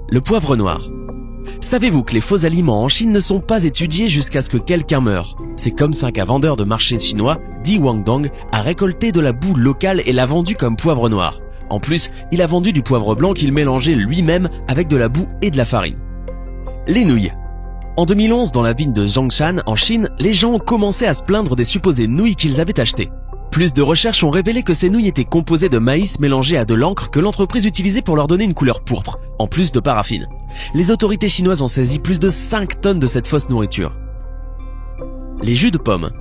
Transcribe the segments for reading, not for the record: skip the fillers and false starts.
Le poivre noir. Savez-vous que les faux aliments en Chine ne sont pas étudiés jusqu'à ce que quelqu'un meure? C'est comme ça qu'un vendeur de marché chinois, Di Wangdong, a récolté de la boue locale et l'a vendue comme poivre noir. En plus, il a vendu du poivre blanc qu'il mélangeait lui-même avec de la boue et de la farine. Les nouilles. En 2011, dans la ville de Zhongshan, en Chine, les gens ont commencé à se plaindre des supposées nouilles qu'ils avaient achetées. Plus de recherches ont révélé que ces nouilles étaient composées de maïs mélangé à de l'encre que l'entreprise utilisait pour leur donner une couleur pourpre, en plus de paraffine. Les autorités chinoises ont saisi plus de 5 tonnes de cette fausse nourriture. Les jus de pommes.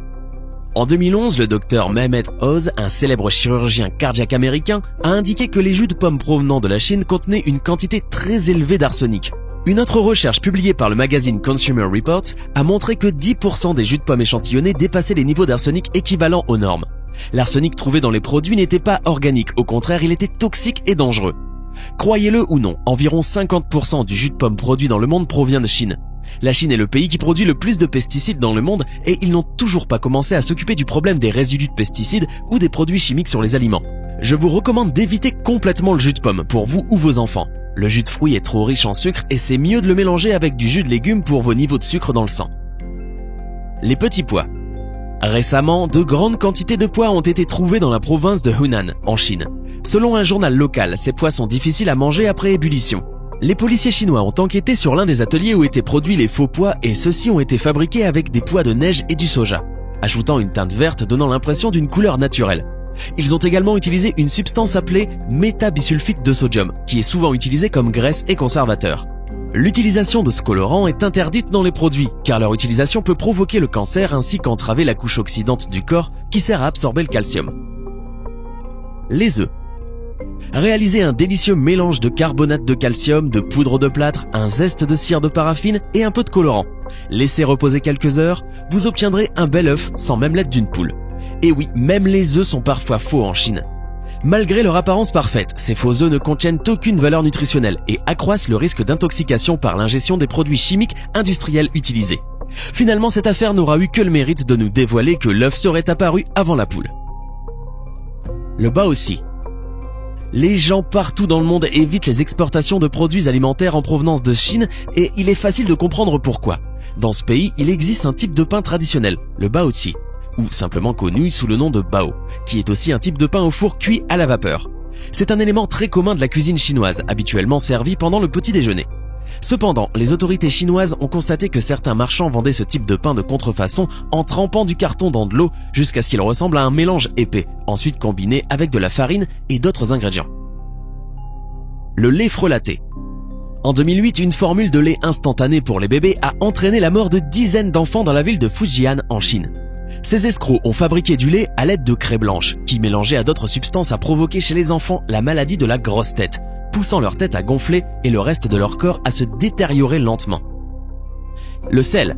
En 2011, le docteur Mehmet Oz, un célèbre chirurgien cardiaque américain, a indiqué que les jus de pommes provenant de la Chine contenaient une quantité très élevée d'arsenic. Une autre recherche publiée par le magazine Consumer Reports a montré que 10% des jus de pommes échantillonnés dépassaient les niveaux d'arsenic équivalents aux normes. L'arsenic trouvé dans les produits n'était pas organique, au contraire, il était toxique et dangereux. Croyez-le ou non, environ 50% du jus de pomme produit dans le monde provient de Chine. La Chine est le pays qui produit le plus de pesticides dans le monde et ils n'ont toujours pas commencé à s'occuper du problème des résidus de pesticides ou des produits chimiques sur les aliments. Je vous recommande d'éviter complètement le jus de pomme pour vous ou vos enfants. Le jus de fruits est trop riche en sucre et c'est mieux de le mélanger avec du jus de légumes pour vos niveaux de sucre dans le sang. Les petits pois. Récemment, de grandes quantités de pois ont été trouvées dans la province de Hunan, en Chine. Selon un journal local, ces pois sont difficiles à manger après ébullition. Les policiers chinois ont enquêté sur l'un des ateliers où étaient produits les faux pois et ceux-ci ont été fabriqués avec des pois de neige et du soja, ajoutant une teinte verte donnant l'impression d'une couleur naturelle. Ils ont également utilisé une substance appelée métabisulfite de sodium, qui est souvent utilisée comme graisse et conservateur. L'utilisation de ce colorant est interdite dans les produits, car leur utilisation peut provoquer le cancer ainsi qu'entraver la couche oxydante du corps qui sert à absorber le calcium. Les œufs. Réalisez un délicieux mélange de carbonate de calcium, de poudre de plâtre, un zeste de cire de paraffine et un peu de colorant. Laissez reposer quelques heures, vous obtiendrez un bel œuf sans même l'aide d'une poule. Et oui, même les œufs sont parfois faux en Chine. Malgré leur apparence parfaite, ces faux œufs ne contiennent aucune valeur nutritionnelle et accroissent le risque d'intoxication par l'ingestion des produits chimiques industriels utilisés. Finalement, cette affaire n'aura eu que le mérite de nous dévoiler que l'œuf serait apparu avant la poule. Le baozi. Les gens partout dans le monde évitent les exportations de produits alimentaires en provenance de Chine et il est facile de comprendre pourquoi. Dans ce pays, il existe un type de pain traditionnel, le baozi, ou simplement connu sous le nom de bao, qui est aussi un type de pain au four cuit à la vapeur. C'est un élément très commun de la cuisine chinoise, habituellement servi pendant le petit déjeuner. Cependant, les autorités chinoises ont constaté que certains marchands vendaient ce type de pain de contrefaçon en trempant du carton dans de l'eau jusqu'à ce qu'il ressemble à un mélange épais, ensuite combiné avec de la farine et d'autres ingrédients. Le lait frelaté. En 2008, une formule de lait instantané pour les bébés a entraîné la mort de dizaines d'enfants dans la ville de Fujian en Chine. Ces escrocs ont fabriqué du lait à l'aide de craie blanche, qui mélangée à d'autres substances a provoqué chez les enfants la maladie de la grosse tête, poussant leur tête à gonfler et le reste de leur corps à se détériorer lentement. Le sel.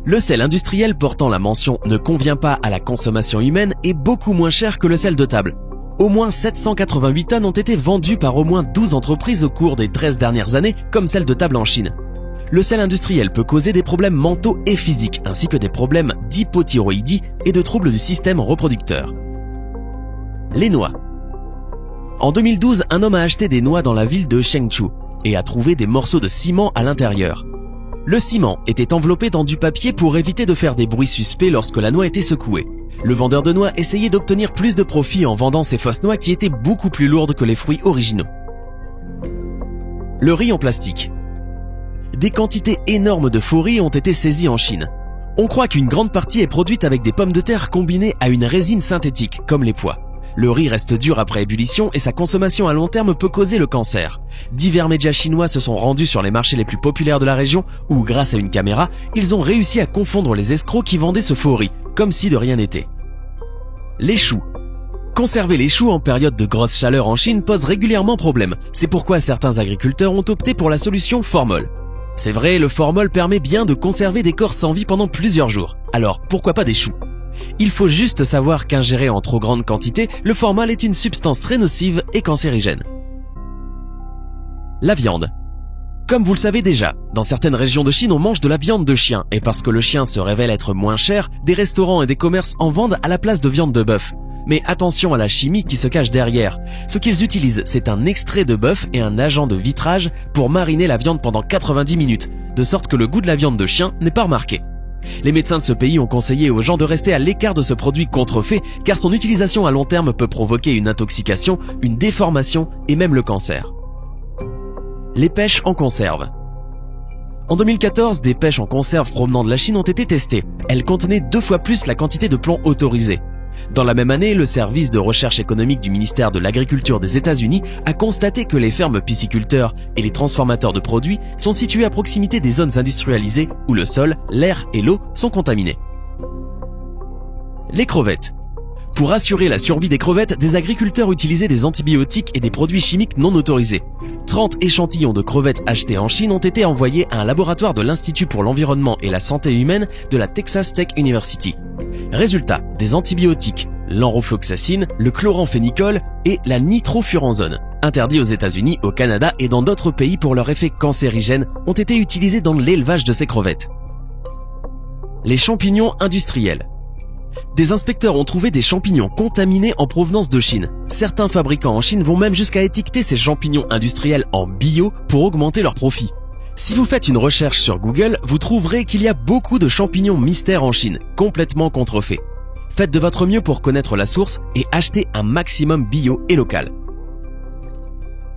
Le sel industriel portant la mention « ne convient pas à la consommation humaine » est beaucoup moins cher que le sel de table. Au moins 788 tonnes ont été vendues par au moins 12 entreprises au cours des 13 dernières années, comme celle de table en Chine. Le sel industriel peut causer des problèmes mentaux et physiques, ainsi que des problèmes d'hypothyroïdie et de troubles du système reproducteur. Les noix. En 2012, un homme a acheté des noix dans la ville de Chengdu et a trouvé des morceaux de ciment à l'intérieur. Le ciment était enveloppé dans du papier pour éviter de faire des bruits suspects lorsque la noix était secouée. Le vendeur de noix essayait d'obtenir plus de profit en vendant ces fausses noix qui étaient beaucoup plus lourdes que les fruits originaux. Le riz en plastique. Des quantités énormes de faux riz ont été saisies en Chine. On croit qu'une grande partie est produite avec des pommes de terre combinées à une résine synthétique, comme les pois. Le riz reste dur après ébullition et sa consommation à long terme peut causer le cancer. Divers médias chinois se sont rendus sur les marchés les plus populaires de la région où, grâce à une caméra, ils ont réussi à confondre les escrocs qui vendaient ce faux riz, comme si de rien n'était. Les choux. Conserver les choux en période de grosse chaleur en Chine pose régulièrement problème. C'est pourquoi certains agriculteurs ont opté pour la solution formol. C'est vrai, le formol permet bien de conserver des corps sans vie pendant plusieurs jours. Alors, pourquoi pas des choux ? Il faut juste savoir qu'ingéré en trop grande quantité, le formol est une substance très nocive et cancérigène. La viande. Comme vous le savez déjà, dans certaines régions de Chine, on mange de la viande de chien, et parce que le chien se révèle être moins cher, des restaurants et des commerces en vendent à la place de viande de bœuf. Mais attention à la chimie qui se cache derrière. Ce qu'ils utilisent, c'est un extrait de bœuf et un agent de vitrage pour mariner la viande pendant 90 minutes, de sorte que le goût de la viande de chien n'est pas remarqué. Les médecins de ce pays ont conseillé aux gens de rester à l'écart de ce produit contrefait car son utilisation à long terme peut provoquer une intoxication, une déformation et même le cancer. Les pêches en conserve. En 2014, des pêches en conserve provenant de la Chine ont été testées. Elles contenaient 2 fois plus la quantité de plomb autorisée. Dans la même année, le service de recherche économique du ministère de l'Agriculture des États-Unis a constaté que les fermes pisciculteurs et les transformateurs de produits sont situés à proximité des zones industrialisées où le sol, l'air et l'eau sont contaminés. Les crevettes. Pour assurer la survie des crevettes, des agriculteurs utilisaient des antibiotiques et des produits chimiques non autorisés. 30 échantillons de crevettes achetés en Chine ont été envoyés à un laboratoire de l'Institut pour l'environnement et la santé humaine de la Texas Tech University. Résultat, des antibiotiques, l'enrofloxacine, le chloramphénicol et la nitrofuranzone, interdits aux États-Unis, au Canada et dans d'autres pays pour leur effet cancérigène, ont été utilisés dans l'élevage de ces crevettes. Les champignons industriels. Des inspecteurs ont trouvé des champignons contaminés en provenance de Chine. Certains fabricants en Chine vont même jusqu'à étiqueter ces champignons industriels en bio pour augmenter leurs profits. Si vous faites une recherche sur Google, vous trouverez qu'il y a beaucoup de champignons mystères en Chine, complètement contrefaits. Faites de votre mieux pour connaître la source et achetez un maximum bio et local.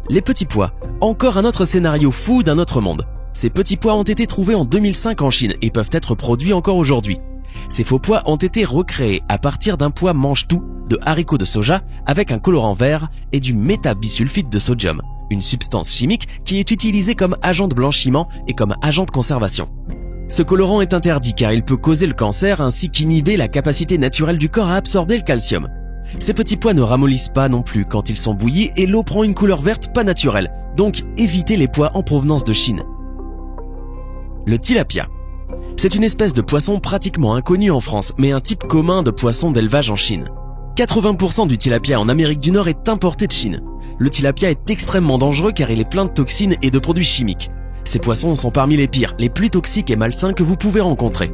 Les petits pois. Encore un autre scénario fou d'un autre monde. Ces petits pois ont été trouvés en 2005 en Chine et peuvent être produits encore aujourd'hui. Ces faux pois ont été recréés à partir d'un pois mange-tout de haricots de soja avec un colorant vert et du métabisulfite de sodium, une substance chimique qui est utilisée comme agent de blanchiment et comme agent de conservation. Ce colorant est interdit car il peut causer le cancer ainsi qu'inhiber la capacité naturelle du corps à absorber le calcium. Ces petits pois ne ramollissent pas non plus quand ils sont bouillis et l'eau prend une couleur verte pas naturelle, donc évitez les pois en provenance de Chine. Le tilapia. C'est une espèce de poisson pratiquement inconnu en France, mais un type commun de poisson d'élevage en Chine. 80% du tilapia en Amérique du Nord est importé de Chine. Le tilapia est extrêmement dangereux car il est plein de toxines et de produits chimiques. Ces poissons sont parmi les pires, les plus toxiques et malsains que vous pouvez rencontrer.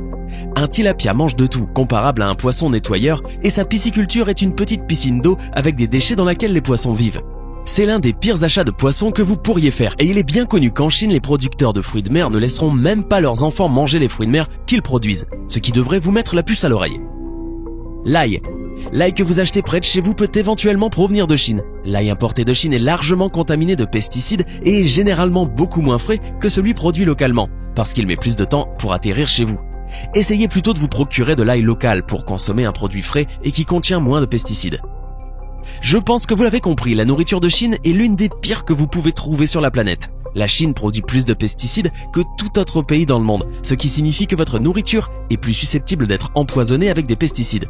Un tilapia mange de tout, comparable à un poisson nettoyeur, et sa pisciculture est une petite piscine d'eau avec des déchets dans laquelle les poissons vivent. C'est l'un des pires achats de poissons que vous pourriez faire et il est bien connu qu'en Chine, les producteurs de fruits de mer ne laisseront même pas leurs enfants manger les fruits de mer qu'ils produisent, ce qui devrait vous mettre la puce à l'oreille. L'ail. L'ail que vous achetez près de chez vous peut éventuellement provenir de Chine. L'ail importé de Chine est largement contaminé de pesticides et est généralement beaucoup moins frais que celui produit localement, parce qu'il met plus de temps pour atterrir chez vous. Essayez plutôt de vous procurer de l'ail local pour consommer un produit frais et qui contient moins de pesticides. Je pense que vous l'avez compris, la nourriture de Chine est l'une des pires que vous pouvez trouver sur la planète. La Chine produit plus de pesticides que tout autre pays dans le monde, ce qui signifie que votre nourriture est plus susceptible d'être empoisonnée avec des pesticides.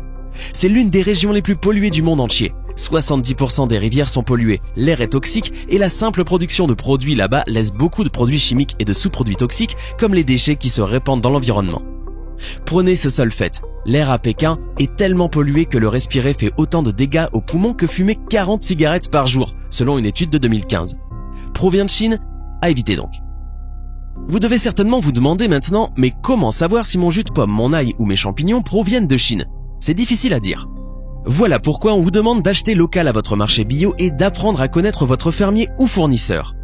C'est l'une des régions les plus polluées du monde entier. 70% des rivières sont polluées, l'air est toxique et la simple production de produits là-bas laisse beaucoup de produits chimiques et de sous-produits toxiques comme les déchets qui se répandent dans l'environnement. Prenez ce seul fait, l'air à Pékin est tellement pollué que le respirer fait autant de dégâts aux poumons que fumer 40 cigarettes par jour, selon une étude de 2015. Provient de Chine? À éviter donc. Vous devez certainement vous demander maintenant, mais comment savoir si mon jus de pomme, mon ail ou mes champignons proviennent de Chine? C'est difficile à dire. Voilà pourquoi on vous demande d'acheter local à votre marché bio et d'apprendre à connaître votre fermier ou fournisseur.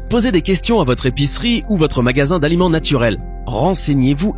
Posez des questions à votre épicerie ou votre magasin d'aliments naturels. Renseignez-vous